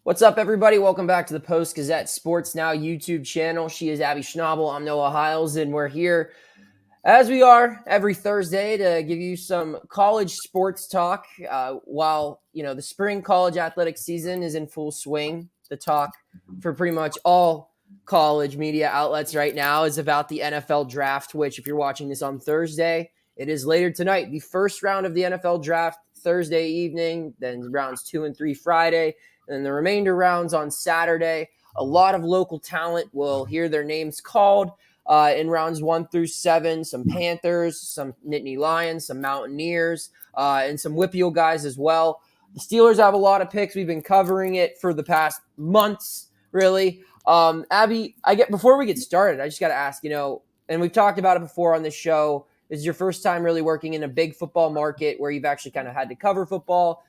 What's up, everybody? Welcome back to the Post-Gazette Sports Now YouTube channel. She is Abby Schnable. I'm Noah Hiles, and we're here, as we are every Thursday, to give you some college sports talk. While, the spring college athletic season is in full swing, the talk for pretty much all college media outlets right now is about the NFL draft, which, if you're watching this on Thursday, it is later tonight. The first round of the NFL draft Thursday evening, then rounds 2 and 3 Friday, and the remainder rounds on Saturday. A lot of local talent will hear their names called in rounds 1 through 7. Some Panthers, some Nittany Lions, some Mountaineers, and some Whippeal guys as well. The Steelers have a lot of picks. We've been covering it for the past months, really. Abby, before we get started, I just got to ask, and we've talked about it before on this show. This is your first time really working in a big football market where you've actually kind of had to cover football.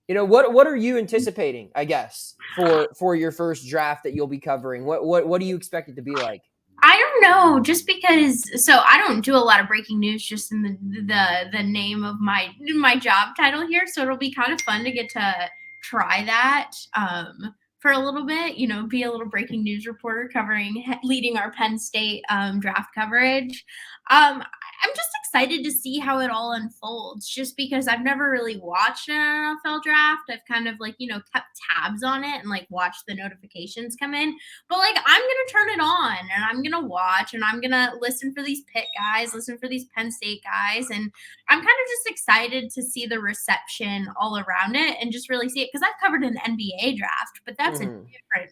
What are you anticipating, I guess, for your first draft that you'll be covering? What do you expect it to be like? I don't know, just because. So I don't do a lot of breaking news, just in the name of my job title here. So it'll be kind of fun to get to try that for a little bit. Be a little breaking news reporter leading our Penn State draft coverage. I'm just excited to see how it all unfolds, just because I've never really watched an NFL draft. I've kind of kept tabs on it and watched the notifications come in. But I'm gonna turn it on and I'm gonna watch and I'm gonna listen for these Pitt guys, listen for these Penn State guys, and I'm kind of just excited to see the reception all around it and just really see it, because I've covered an NBA draft, but that's a different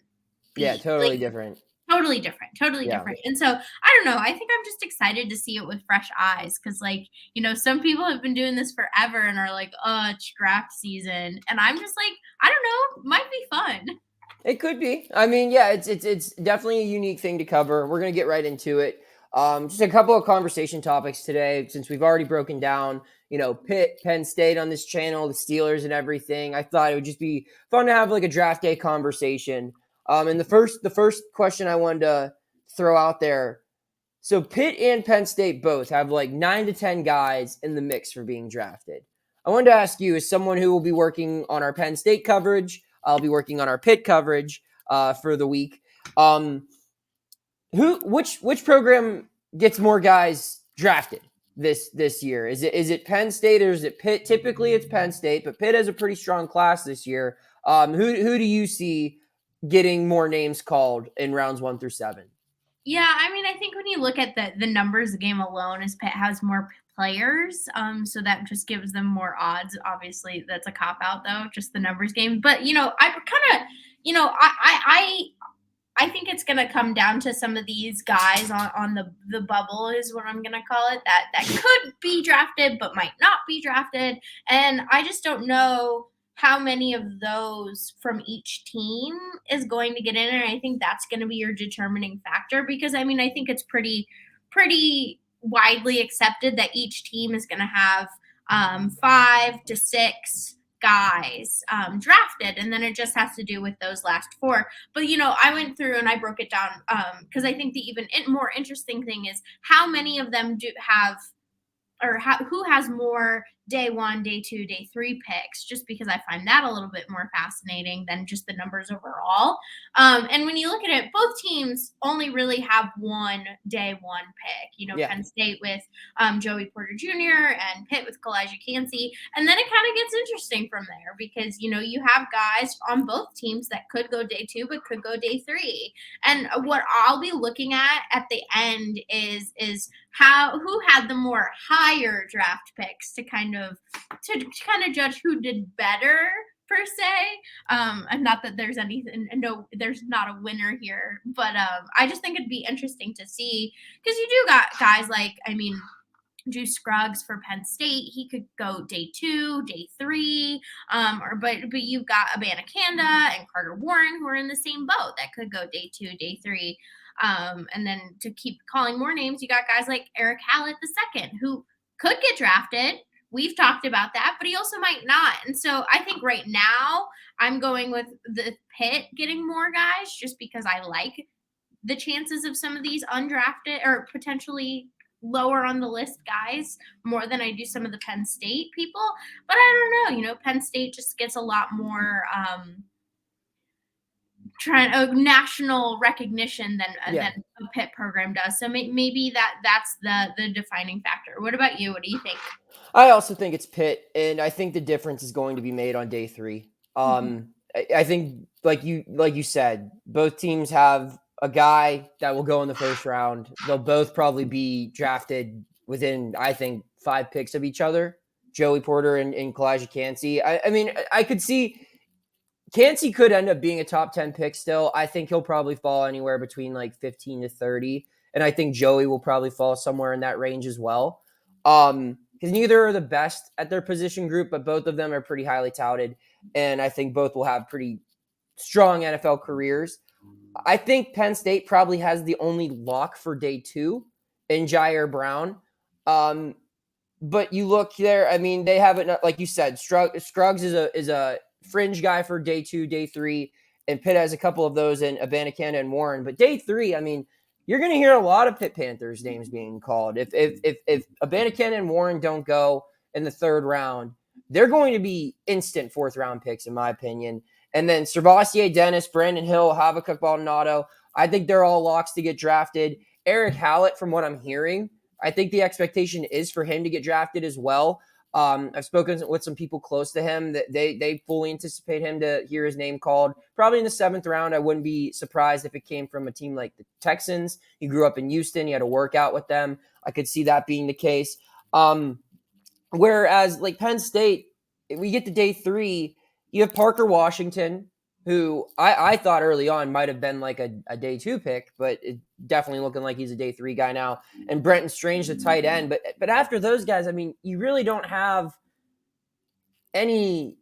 Yeah, beat. totally different. Totally different, totally Yeah. different. And so I don't know. I think I'm just excited to see it with fresh eyes, because, some people have been doing this forever and are like, oh, it's draft season. And I'm just like, I don't know, might be fun. It could be. I mean, yeah, it's definitely a unique thing to cover. We're gonna get right into it. Just a couple of conversation topics today, since we've already broken down, Pitt, Penn State on this channel, the Steelers, and everything. I thought it would just be fun to have like a draft day conversation. And the first question I wanted to throw out there. So Pitt and Penn State both have like 9 to 10 guys in the mix for being drafted. I wanted to ask you, as someone who will be working on our Penn State coverage, I'll be working on our Pitt coverage for the week. Which program gets more guys drafted this year? Is it Penn State or is it Pitt? Typically, it's Penn State, but Pitt has a pretty strong class this year. Who do you see getting more names called in rounds 1 through 7? Yeah, I mean, I think when you look at the numbers game alone, is Pitt has more players, so that just gives them more odds. Obviously, that's a cop out though, just the numbers game. But I kind of, I think it's going to come down to some of these guys on the bubble, is what I'm going to call it, that could be drafted but might not be drafted, and I just don't know how many of those from each team is going to get in, and I think that's going to be your determining factor, because I mean, I think it's pretty widely accepted that each team is going to have 5 to 6 guys drafted, and then it just has to do with those last 4. But I went through and I broke it down, because I think the even more interesting thing is how many of them do have, or who has more day 1, day 2, day 3 picks, just because I find that a little bit more fascinating than just the numbers overall. And when you look at it, both teams only really have one day 1 pick. Yeah. Penn State with Joey Porter Jr. and Pitt with Kalijah Cansey. And then it kind of gets interesting from there, because, you have guys on both teams that could go day 2, but could go day 3. And what I'll be looking at the end is who had the more higher draft picks to kind of judge who did better, per se. And not that there's anything, no, there's not a winner here, but I just think it'd be interesting to see, because you do got guys like, I mean, Drew Scruggs for Penn State, he could go day 2, day 3, but you've got Abanikanda and Carter Warren, who are in the same boat, that could go day 2, day 3. And then to keep calling more names, you got guys like Eric Hallett II, who could get drafted. We've talked about that, but he also might not. And so I think right now I'm going with the Pitt getting more guys, just because I like the chances of some of these undrafted or potentially lower on the list guys more than I do some of the Penn State people. But I don't know, Penn State just gets a lot more national recognition than Yeah. than a Pitt program does. So maybe that's the defining factor. What about you? What do you think? I also think it's Pitt, and I think the difference is going to be made on day 3. Mhm. I think, like you said, both teams have a guy that will go in the first round. They'll both probably be drafted within, I think, 5 picks of each other. Joey Porter and Kalijah Cansey. I mean, I could see Cansey could end up being a top 10 pick still. I think he'll probably fall anywhere between like 15 to 30. And I think Joey will probably fall somewhere in that range as well. Because neither are the best at their position group, but both of them are pretty highly touted. And I think both will have pretty strong NFL careers. I think Penn State probably has the only lock for day 2 in Jair Brown. But you look there, I mean, they have it, like you said, Scruggs is a fringe guy for day 2, day 3, and Pitt has a couple of those in Abanikanda and Warren. But day 3, I mean, you're going to hear a lot of Pitt Panthers names being called. If Abanikanda and Warren don't go in the 3rd round, they're going to be instant 4th round picks, in my opinion. And then Servassier, Dennis, Brandon Hill, Habakkuk Baldonado, I think they're all locks to get drafted. Eric Hallett, from what I'm hearing, I think the expectation is for him to get drafted as well. I've spoken with some people close to him that they fully anticipate him to hear his name called probably in the 7th round. I wouldn't be surprised if it came from a team like the Texans. He grew up in Houston. He had a workout with them. I could see that being the case. Whereas like Penn State, we get to day 3, you have Parker Washington, who I thought early on might have been like a day 2 pick, but it definitely looking like he's a day 3 guy now. And Brenton Strange, the tight end. But after those guys, I mean, you really don't have any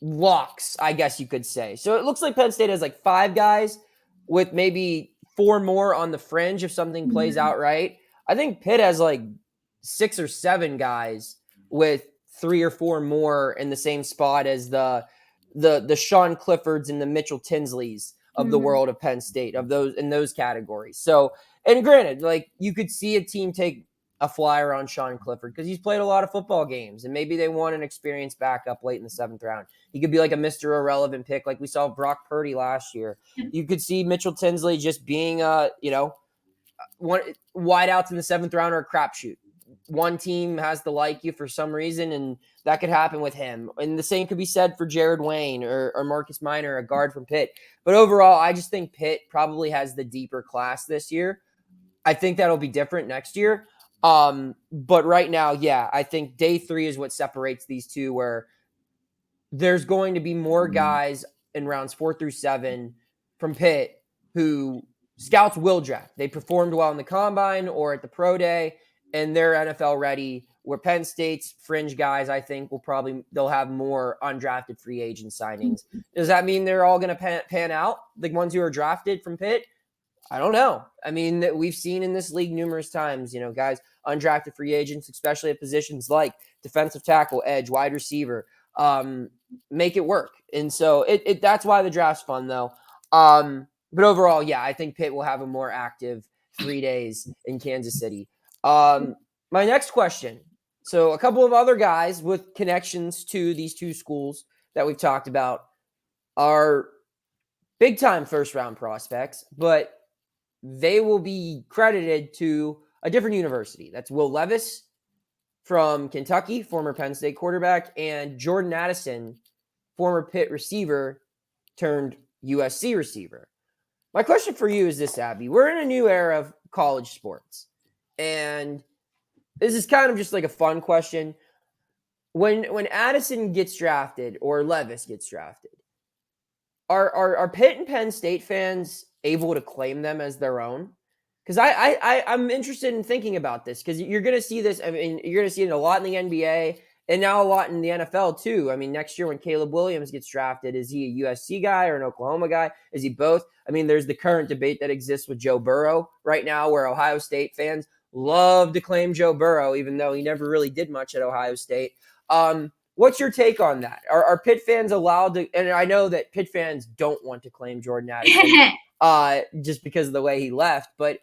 locks, I guess you could say. So it looks like Penn State has like 5 guys with maybe 4 more on the fringe if something plays out right. I think Pitt has like 6 or 7 guys with 3 or 4 more in the same spot as the Sean Cliffords and the Mitchell Tinsleys of the world of Penn State, of those in those categories. So, and granted, like you could see a team take a flyer on Sean Clifford because he's played a lot of football games, and maybe they want an experienced backup late in the 7th round. He could be like a Mr. Irrelevant pick, like we saw Brock Purdy last year. You could see Mitchell Tinsley just being one wideouts in the 7th round or a crapshoot. One team has to like you for some reason, and that could happen with him. And the same could be said for Jared Wayne or Marcus Minor, a guard from Pitt. But overall, I just think Pitt probably has the deeper class this year. I think that'll be different next year. But right now, yeah, I think day 3 is what separates these two, where there's going to be more guys in rounds 4 through 7 from Pitt who scouts will draft. They performed well in the combine or at the pro day, and they're NFL ready. Where Penn State's fringe guys, I think, they'll have more undrafted free agent signings. Does that mean they're all going to pan out? The ones who are drafted from Pitt? I don't know. I mean, we've seen in this league numerous times, guys, undrafted free agents, especially at positions like defensive tackle, edge, wide receiver, make it work. And so that's why the draft's fun, though. But overall, yeah, I think Pitt will have a more active 3 days in Kansas City. My next question. So a couple of other guys with connections to these 2 schools that we've talked about are big-time first-round prospects, but they will be credited to a different university. That's Will Levis from Kentucky, former Penn State quarterback, and Jordan Addison, former Pitt receiver turned USC receiver. My question for you is this, Abby. We're in a new era of college sports, and this is kind of just like a fun question. When Addison gets drafted or Levis gets drafted, are Pitt and Penn State fans able to claim them as their own? Because I'm interested in thinking about this, because you're going to see this. I mean, you're going to see it a lot in the NBA and now a lot in the NFL too. I mean, next year when Caleb Williams gets drafted, is he a USC guy or an Oklahoma guy? Is he both? I mean, there's the current debate that exists with Joe Burrow right now, where Ohio State fans love to claim Joe Burrow, even though he never really did much at Ohio State. What's your take on that? Are Pitt fans allowed to? And I know that Pitt fans don't want to claim Jordan Addison just because of the way he left. But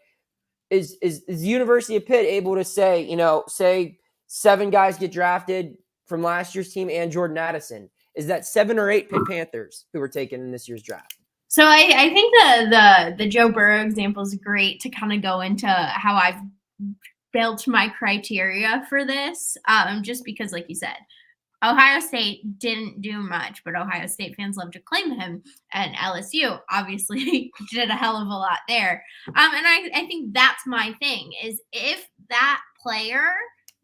is the University of Pitt able to say, say 7 guys get drafted from last year's team and Jordan Addison? Is that 7 or 8 Pitt Panthers who were taken in this year's draft? So I think the Joe Burrow example is great to kind of go into how I've built my criteria for this. Just because, like you said, Ohio State didn't do much, but Ohio State fans love to claim him, and LSU obviously did a hell of a lot there. And I think that's my thing is if that player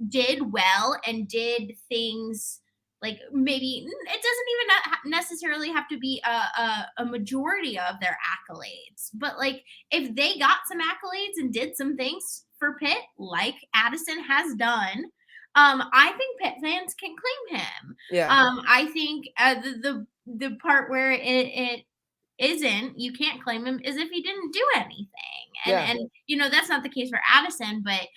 did well and did things like maybe it doesn't even necessarily have to be a majority of their accolades, but like if they got some accolades and did some things for Pitt, like Addison has done, I think Pitt fans can claim him. Yeah. I think the part where it isn't, you can't claim him, is if he didn't do anything. Yeah. And that's not the case for Addison, but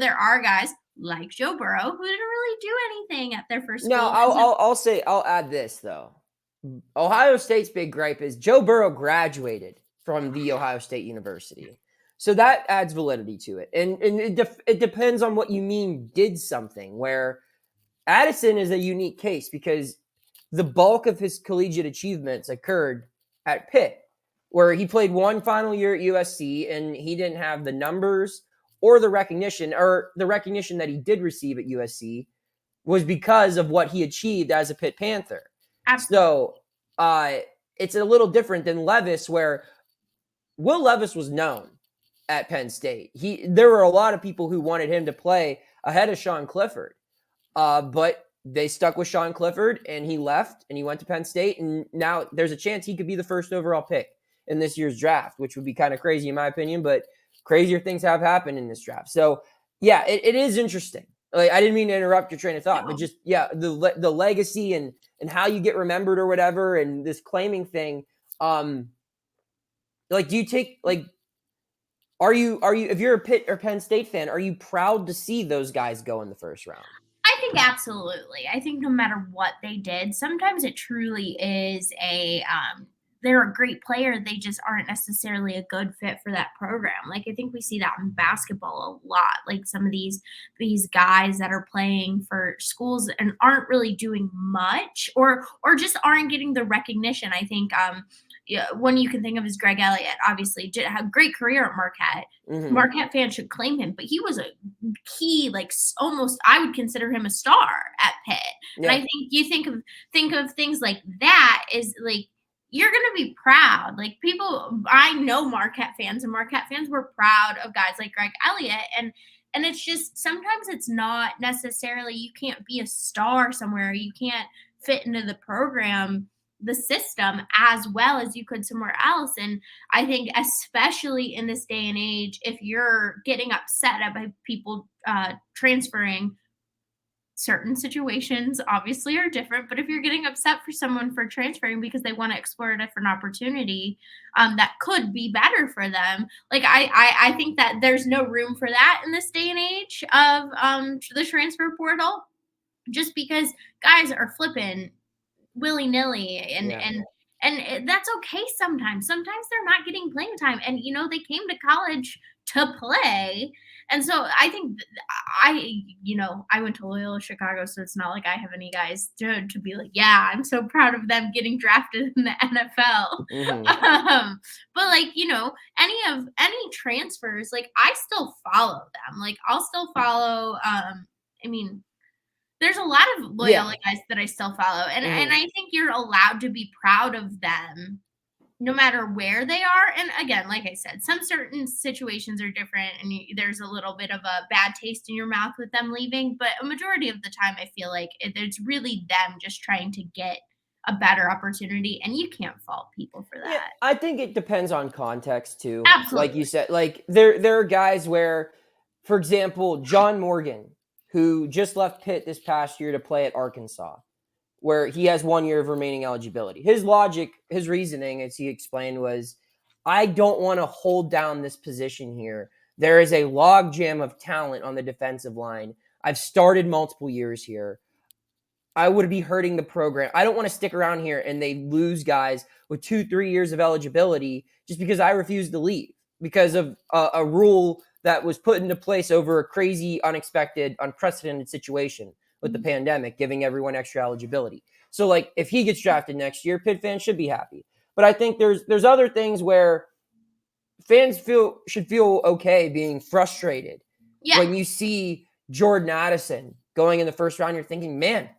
there are guys like Joe Burrow who didn't really do anything at their first No, school. I'll add this though. Ohio State's big gripe is Joe Burrow graduated from the Ohio State University. So that adds validity to it. And it depends on what you mean did something, where Addison is a unique case because the bulk of his collegiate achievements occurred at Pitt, where he played one final year at USC and he didn't have the numbers or the recognition that he did receive at USC was because of what he achieved as a Pitt Panther. Absolutely. So it's a little different than Levis, where Will Levis was known at Penn State. There were a lot of people who wanted him to play ahead of Sean Clifford, but they stuck with Sean Clifford, and he left, and he went to Penn State, and now there's a chance he could be the first overall pick in this year's draft, which would be kind of crazy in my opinion, but crazier things have happened in this draft. So, yeah, it is interesting. Like, I didn't mean to interrupt your train of thought, but just, yeah, the legacy and how you get remembered or whatever, and this claiming thing. Like, do you take, like, are you, if you're a Pitt or Penn State fan, are you proud to see those guys go in the first round? I think absolutely. I think no matter what they did, sometimes it truly is they're a great player. They just aren't necessarily a good fit for that program. Like I think we see that in basketball a lot. Like some of these guys that are playing for schools and aren't really doing much, or just aren't getting the recognition. I think yeah, one you can think of is Greg Elliott. Obviously, did have a great career at Marquette. Mm-hmm. Marquette fans should claim him, but he was a key, like almost, I would consider him a star at Pitt. Yeah. And I think you think of things like that is like you're going to be proud. Like people, I know Marquette fans, and Marquette fans were proud of guys like Greg Elliott, and it's just sometimes it's not necessarily you can't be a star somewhere, you can't fit into the program, the system as well as you could somewhere else. And I think especially in this day and age, if you're getting upset about people transferring, certain situations obviously are different, but if you're getting upset for someone for transferring because they want to explore a different opportunity that could be better for them, like I think that there's no room for that in this day and age of the transfer portal, just because guys are flipping willy-nilly and that's okay sometimes. Sometimes they're not getting playing time, and they came to college to play. And so I think I went to Loyola Chicago, so it's not like I have any guys to be like, yeah, I'm so proud of them getting drafted in the NFL. Mm-hmm. But like, any transfers, like I still follow them. Like I'll still follow I mean, there's a lot of Loyola guys that I still follow, and I think you're allowed to be proud of them no matter where they are. And again, like I said, some certain situations are different, and there's a little bit of a bad taste in your mouth with them leaving. But a majority of the time, I feel like it's really them just trying to get a better opportunity, and you can't fault people for that. Yeah, I think it depends on context too. Absolutely. Like you said, like there are guys where, for example, John Morgan, who just left Pitt this past year to play at Arkansas, where he has 1 year of remaining eligibility. His logic, his reasoning, as he explained, was, I don't want to hold down this position here. There is a logjam of talent on the defensive line. I've started multiple years here. I would be hurting the program. I don't want to stick around here and they lose guys with 2-3 years of eligibility just because I refuse to leave because of a rule that was put into place over a crazy, unexpected, unprecedented situation with the pandemic, giving everyone extra eligibility. So, like, if he gets drafted next year, Pitt fans should be happy. But I think there's other things where fans should feel okay being frustrated. Yeah. When you see Jordan Addison going in the first round, you're thinking, man,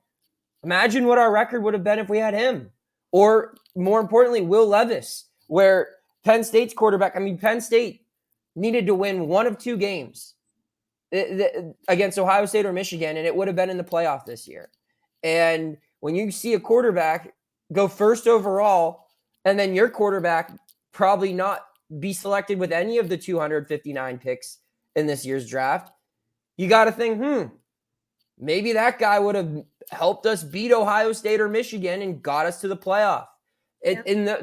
imagine what our record would have been if we had him. Or more importantly, Will Levis, where Penn State's quarterback, Penn State needed to win one of two games against Ohio State or Michigan, and it would have been in the playoff this year. And when you see a quarterback go first overall, and then your quarterback probably not be selected with any of the 259 picks in this year's draft, you got to think, maybe that guy would have helped us beat Ohio State or Michigan and got us to the playoff.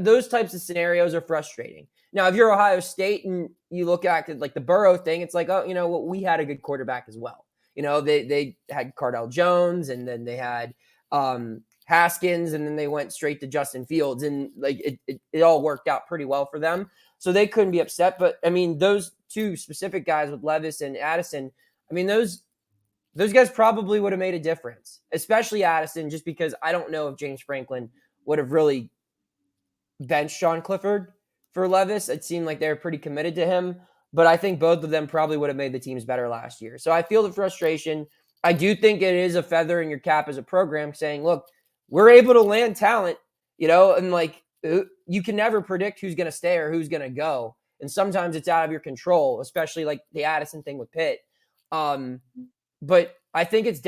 Those types of scenarios are frustrating. Now, if you're Ohio State and you look at it like the Burrow thing, it's like, we had a good quarterback as well. They had Cardell Jones, and then they had Haskins, and then they went straight to Justin Fields, and like it all worked out pretty well for them. So they couldn't be upset. But those two specific guys with Levis and Addison, those guys probably would have made a difference, especially Addison, just because I don't know if James Franklin would have really benched Sean Clifford for Levis. It seemed like they were pretty committed to him, but I think both of them probably would have made the teams better last year. So I feel the frustration. I do think it is a feather in your cap as a program saying, look, we're able to land talent, and like you can never predict who's going to stay or who's going to go. And sometimes it's out of your control, especially like the Addison thing with Pitt. But I think it's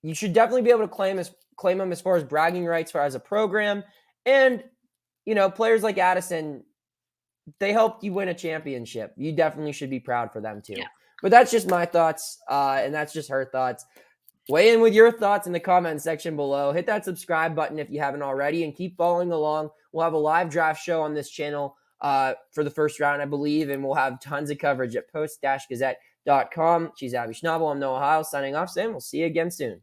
you should definitely be able to claim them as far as bragging rights as a program. And, players like Addison, they helped you win a championship. You definitely should be proud for them too. Yeah. But that's just my thoughts. And that's just her thoughts. Weigh in with your thoughts in the comment section below. Hit that subscribe button if you haven't already, and keep following along. We'll have a live draft show on this channel for the first round, I believe, and we'll have tons of coverage at Post-Gazette.com. She's Abby Schnable. I'm Noah Hiles signing off, Sam. We'll see you again soon.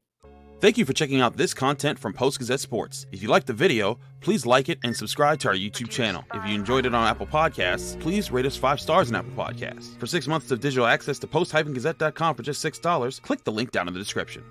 Thank you for checking out this content from Post-Gazette Sports. If you liked the video, please like it and subscribe to our YouTube channel. If you enjoyed it on Apple Podcasts, please rate us 5 stars on Apple Podcasts. For 6 months of digital access to Post-Gazette.com for just $6, click the link down in the description.